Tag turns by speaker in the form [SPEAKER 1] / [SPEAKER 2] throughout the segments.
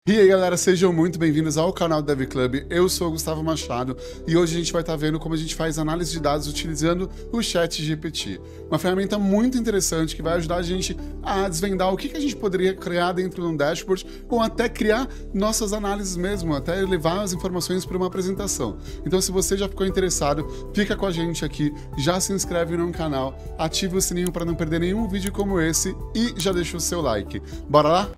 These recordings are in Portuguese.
[SPEAKER 1] E aí galera, sejam muito bem-vindos ao canal do Dev Club. Eu sou o Gustavo Machado e hoje a gente vai estar vendo como a gente faz análise de dados utilizando o ChatGPT. Uma ferramenta muito interessante que vai ajudar a gente a desvendar o que a gente poderia criar dentro de um dashboard ou até criar nossas análises mesmo, até levar as informações para uma apresentação. Então se você já ficou interessado, fica com a gente aqui, já se inscreve no canal, ativa o sininho para não perder nenhum vídeo como esse e já deixa o seu like. Bora lá?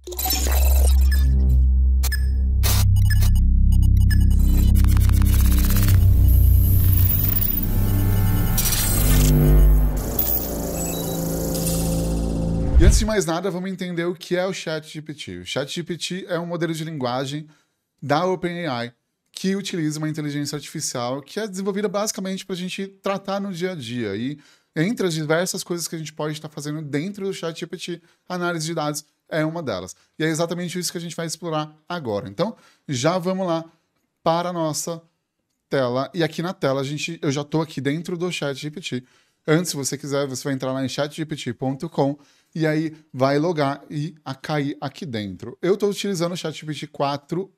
[SPEAKER 1] E antes de mais nada, vamos entender o que é o ChatGPT. O ChatGPT é um modelo de linguagem da OpenAI que utiliza uma inteligência artificial que é desenvolvida basicamente para a gente tratar no dia a dia. E entre as diversas coisas que a gente pode estar fazendo dentro do ChatGPT, a análise de dados é uma delas. E é exatamente isso que a gente vai explorar agora. Então, já vamos lá para a nossa tela. E aqui na tela, eu já estou aqui dentro do ChatGPT. Antes, se você quiser, você vai entrar lá em chatgpt.com e aí vai logar e cair aqui dentro. Eu estou utilizando o ChatGPT 4,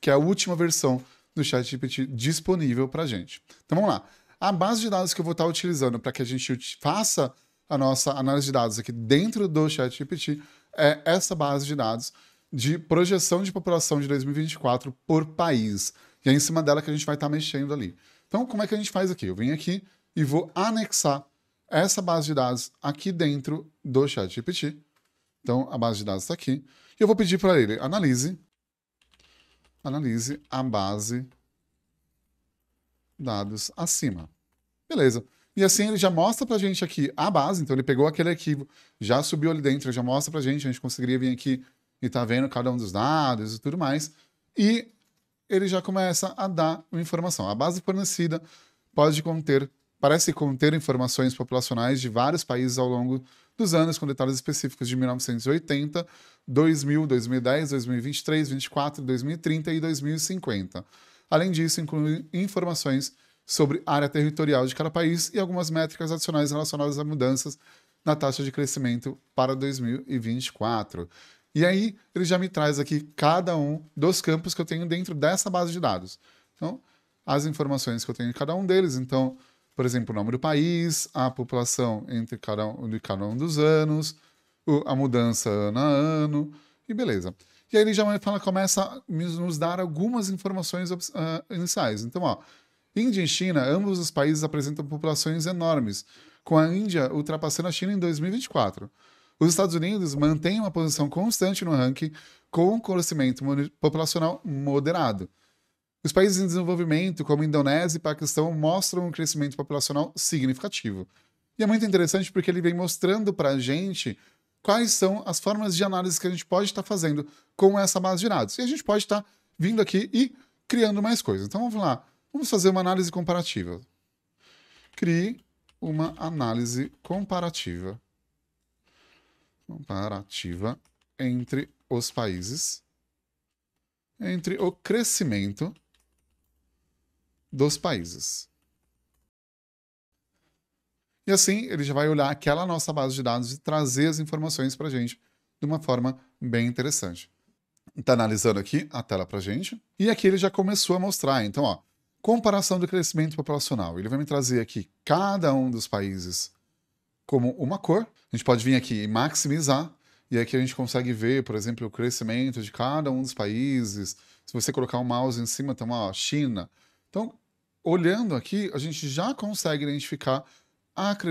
[SPEAKER 1] que é a última versão do ChatGPT disponível para a gente. Então vamos lá. A base de dados que eu vou estar utilizando para que a gente faça a nossa análise de dados aqui dentro do ChatGPT é essa base de dados de projeção de população de 2024 por país. E é em cima dela que a gente vai estar mexendo ali. Então, como é que a gente faz aqui? Eu venho aqui e vou anexar essa base de dados aqui dentro do ChatGPT. Então, a base de dados está aqui. E eu vou pedir para ele, analise a base dados acima. Beleza. E assim ele já mostra para a gente aqui a base. Então, ele pegou aquele arquivo, já subiu ali dentro, já mostra para a gente conseguiria vir aqui e tá vendo cada um dos dados e tudo mais. E ele já começa a dar uma informação. A base fornecida parece conter informações populacionais de vários países ao longo dos anos, com detalhes específicos de 1980, 2000, 2010, 2023, 2024, 2030 e 2050. Além disso, inclui informações sobre área territorial de cada país e algumas métricas adicionais relacionadas a mudanças na taxa de crescimento para 2024. E aí, ele já me traz aqui cada um dos campos que eu tenho dentro dessa base de dados. Então, as informações que eu tenho em cada um deles. Então, por exemplo, o nome do país, a população entre cada um dos anos, a mudança ano a ano, e beleza. E aí ele já começa a nos dar algumas informações iniciais. Então, ó, Índia e China, ambos os países apresentam populações enormes, com a Índia ultrapassando a China em 2024. Os Estados Unidos mantêm uma posição constante no ranking, com um crescimento populacional moderado. Os países em desenvolvimento, como Indonésia e Paquistão, mostram um crescimento populacional significativo. E é muito interessante porque ele vem mostrando para a gente quais são as formas de análise que a gente pode estar fazendo com essa base de dados. E a gente pode estar vindo aqui e criando mais coisas. Então vamos lá, vamos fazer uma análise comparativa. Crie uma análise comparativa entre os países, entre o crescimento dos países. E assim, ele já vai olhar aquela nossa base de dados e trazer as informações para a gente de uma forma bem interessante. Está analisando aqui a tela para a gente. E aqui ele já começou a mostrar. Então, ó, comparação do crescimento populacional. Ele vai me trazer aqui cada um dos países como uma cor. A gente pode vir aqui e maximizar. E aqui a gente consegue ver, por exemplo, o crescimento de cada um dos países. Se você colocar o mouse em cima, tem uma China. Então, olhando aqui, a gente já consegue identificar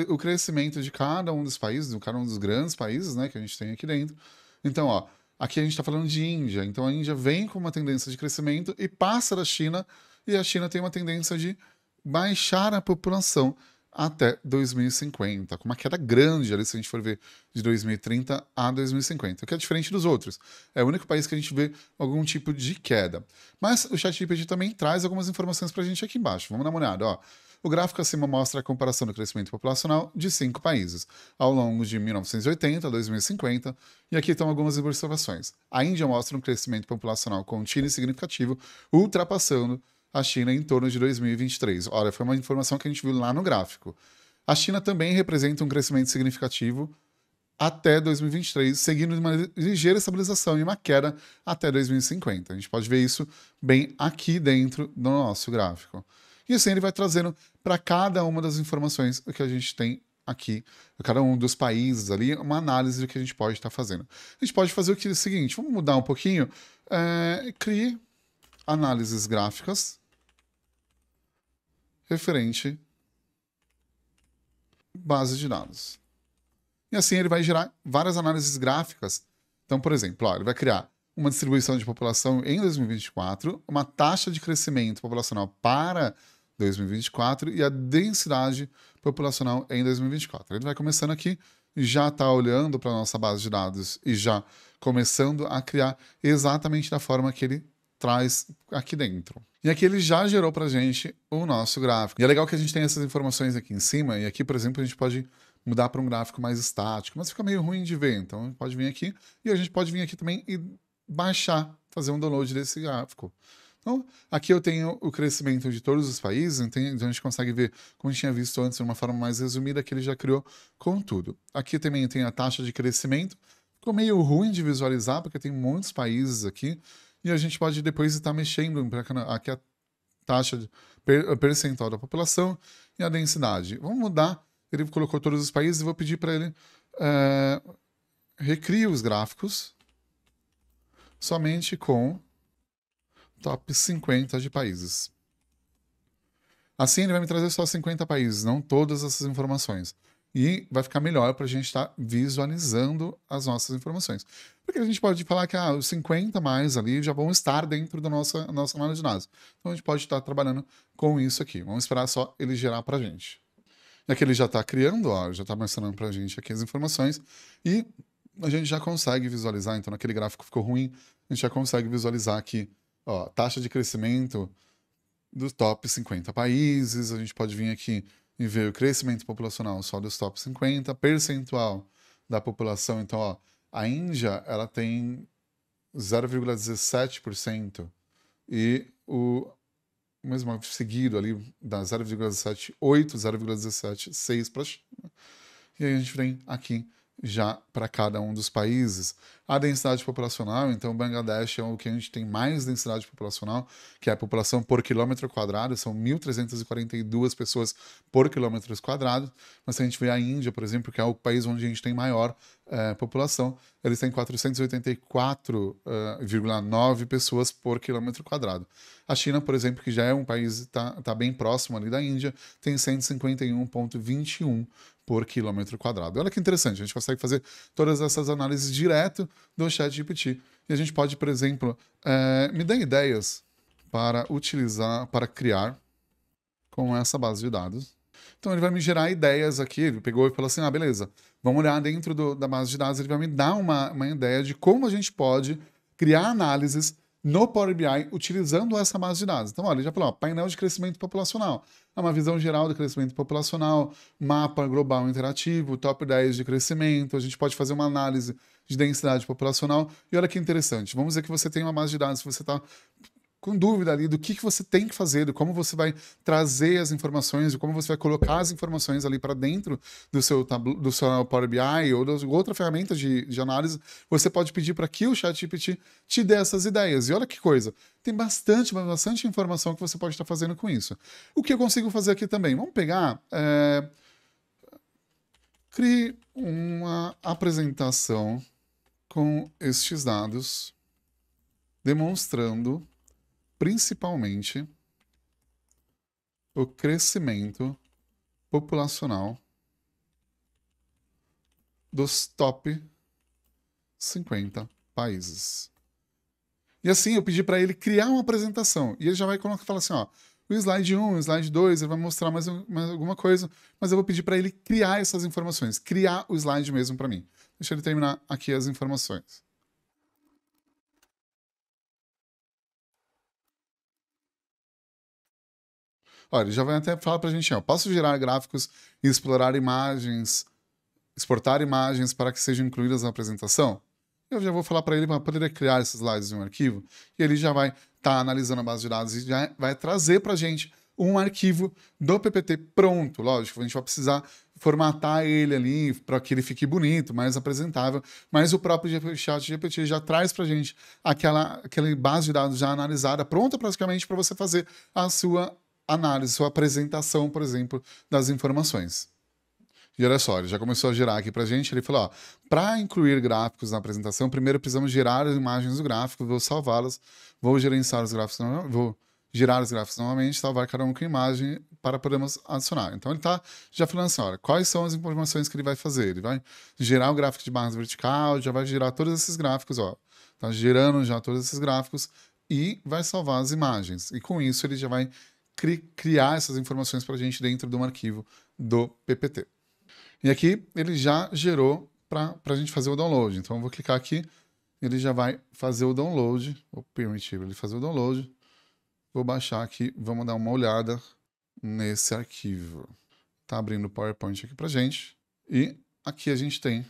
[SPEAKER 1] o crescimento de cada um dos países, de cada um dos grandes países, né, que a gente tem aqui dentro. Então, ó, aqui a gente está falando de Índia. Então, a Índia vem com uma tendência de crescimento e passa da China, e a China tem uma tendência de baixar a população até 2050, com uma queda grande ali, se a gente for ver, de 2030 a 2050, o que é diferente dos outros. É o único país que a gente vê algum tipo de queda. Mas o ChatGPT também traz algumas informações para a gente aqui embaixo. Vamos dar uma olhada, ó. O gráfico acima mostra a comparação do crescimento populacional de 5 países, ao longo de 1980 a 2050, e aqui estão algumas observações. A Índia mostra um crescimento populacional contínuo e significativo, ultrapassando a China em torno de 2023. Olha, foi uma informação que a gente viu lá no gráfico. A China também representa um crescimento significativo até 2023, seguindo uma ligeira estabilização e uma queda até 2050. A gente pode ver isso bem aqui dentro do nosso gráfico. E assim ele vai trazendo para cada uma das informações que a gente tem aqui, cada um dos países ali, uma análise do que a gente pode estar fazendo. A gente pode fazer o seguinte, vamos mudar um pouquinho, crie análises gráficas referente base de dados. E assim ele vai gerar várias análises gráficas. Então, por exemplo, ó, ele vai criar uma distribuição de população em 2024, uma taxa de crescimento populacional para 2024 e a densidade populacional em 2024. Ele vai começando aqui, já está olhando para a nossa base de dados e já começando a criar exatamente da forma que ele traz aqui dentro. E aqui ele já gerou para a gente o nosso gráfico. E é legal que a gente tem essas informações aqui em cima, e aqui, por exemplo, a gente pode mudar para um gráfico mais estático, mas fica meio ruim de ver. Então, a gente pode vir aqui, e a gente pode vir aqui também e baixar, fazer um download desse gráfico. Então, aqui eu tenho o crescimento de todos os países, então a gente consegue ver, como a gente tinha visto antes, de uma forma mais resumida, que ele já criou com tudo. Aqui também tem a taxa de crescimento. Ficou meio ruim de visualizar, porque tem muitos países aqui, e a gente pode depois estar mexendo aqui a taxa percentual da população e a densidade. Vamos mudar. Ele colocou todos os países e vou pedir para ele recrie os gráficos somente com top 50 de países. Assim ele vai me trazer só 50 países, não todas essas informações. E vai ficar melhor para a gente estar visualizando as nossas informações. Porque a gente pode falar que os 50 mais ali já vão estar dentro da nossa análise de dados. Então a gente pode estar trabalhando com isso aqui. Vamos esperar só ele gerar para a gente. E aqui ele já está criando, ó, já está mostrando para a gente aqui as informações. E a gente já consegue visualizar, então naquele gráfico ficou ruim, a gente já consegue visualizar aqui, ó, taxa de crescimento dos top 50 países. A gente pode vir aqui e ver o crescimento populacional só dos top 50, percentual da população. Então, ó, a Índia, ela tem 0,17% e o mesmo seguido ali dá 0,78, 0,176 para a China. E aí a gente vem aqui já para cada um dos países. A densidade populacional, então Bangladesh é o que a gente tem mais densidade populacional, que é a população por quilômetro quadrado, são 1.342 pessoas por quilômetro quadrado, mas se a gente vê a Índia, por exemplo, que é o país onde a gente tem maior população, eles têm 484,9 pessoas por quilômetro quadrado. A China, por exemplo, que já é um país que tá bem próximo ali da Índia, tem 151,21 por quilômetro quadrado. Olha que interessante, a gente consegue fazer todas essas análises direto do ChatGPT. E a gente pode, por exemplo, me dar ideias para utilizar, para criar com essa base de dados. Então ele vai me gerar ideias aqui, ele pegou e falou assim, beleza, vamos olhar dentro da base de dados, ele vai me dar uma ideia de como a gente pode criar análises no Power BI utilizando essa base de dados. Então, olha, ele já falou, painel de crescimento populacional. É uma visão geral do crescimento populacional, mapa global interativo, top 10 de crescimento. A gente pode fazer uma análise de densidade populacional. E olha que interessante, vamos dizer que você tem uma base de dados, você está com dúvida ali do que você tem que fazer, de como você vai trazer as informações, de como você vai colocar as informações ali para dentro do seu Power BI ou de outra ferramenta de análise, você pode pedir para que o ChatGPT te dê essas ideias. E olha que coisa, tem bastante informação que você pode estar fazendo com isso. O que eu consigo fazer aqui também? Vamos pegar... crie uma apresentação com estes dados, demonstrando principalmente o crescimento populacional dos top 50 países. E assim, eu pedi para ele criar uma apresentação. E ele já vai falar assim, ó, o slide 1, o slide 2, ele vai mostrar mais alguma coisa, mas eu vou pedir para ele criar essas informações, criar o slide mesmo para mim. Deixa ele terminar aqui as informações. Olha, ele já vai até falar para a gente, ó, posso gerar gráficos e explorar imagens, exportar imagens para que sejam incluídas na apresentação? Eu já vou falar para ele para poder criar esses slides em um arquivo, e ele já vai estar analisando a base de dados e já vai trazer para a gente um arquivo do PPT pronto. Lógico, a gente vai precisar formatar ele ali para que ele fique bonito, mais apresentável, mas o próprio ChatGPT já traz para a gente aquela base de dados já analisada, pronta praticamente para você fazer a sua análise, sua apresentação, por exemplo, das informações. E olha só, ele já começou a gerar aqui para a gente, ele falou, ó, para incluir gráficos na apresentação, primeiro precisamos gerar as imagens do gráfico, vou salvá-las, vou gerenciar os gráficos, vou girar os gráficos novamente, salvar cada um com imagem para podermos adicionar. Então ele está já falando assim, olha, quais são as informações que ele vai fazer? Ele vai gerar o gráfico de barras vertical, já vai gerar todos esses gráficos, ó. Tá gerando já todos esses gráficos e vai salvar as imagens. E com isso ele já vai criar essas informações para a gente dentro de um arquivo do PPT. E aqui ele já gerou para a gente fazer o download. Então eu vou clicar aqui, ele já vai fazer o download, vou permitir ele fazer o download. Vou baixar aqui, vamos dar uma olhada nesse arquivo. Tá abrindo o PowerPoint aqui pra gente. E aqui a gente tem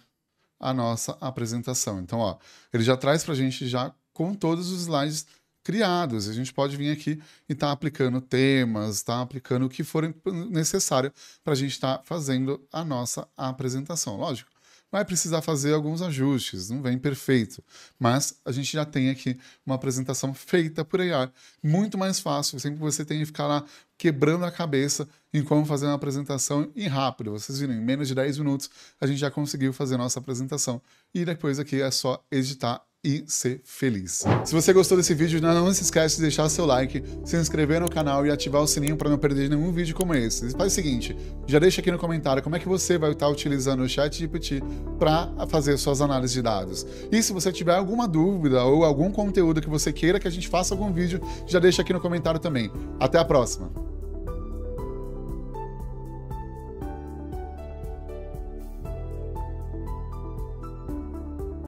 [SPEAKER 1] a nossa apresentação. Então, ó, ele já traz pra gente já com todos os slides criados. A gente pode vir aqui e tá aplicando temas, tá aplicando o que for necessário para a gente estar fazendo a nossa apresentação. Lógico, vai precisar fazer alguns ajustes, não vem perfeito, mas a gente já tem aqui uma apresentação feita por AI, muito mais fácil, sem que você tenha que ficar lá quebrando a cabeça em como fazer uma apresentação e rápido. Vocês viram, em menos de 10 minutos a gente já conseguiu fazer a nossa apresentação e depois aqui é só editar e ser feliz. Se você gostou desse vídeo, não se esquece de deixar seu like, se inscrever no canal e ativar o sininho para não perder nenhum vídeo como esse. Faz o seguinte, já deixa aqui no comentário como é que você vai estar utilizando o ChatGPT para fazer suas análises de dados. E se você tiver alguma dúvida ou algum conteúdo que você queira que a gente faça algum vídeo, já deixa aqui no comentário também. Até a próxima!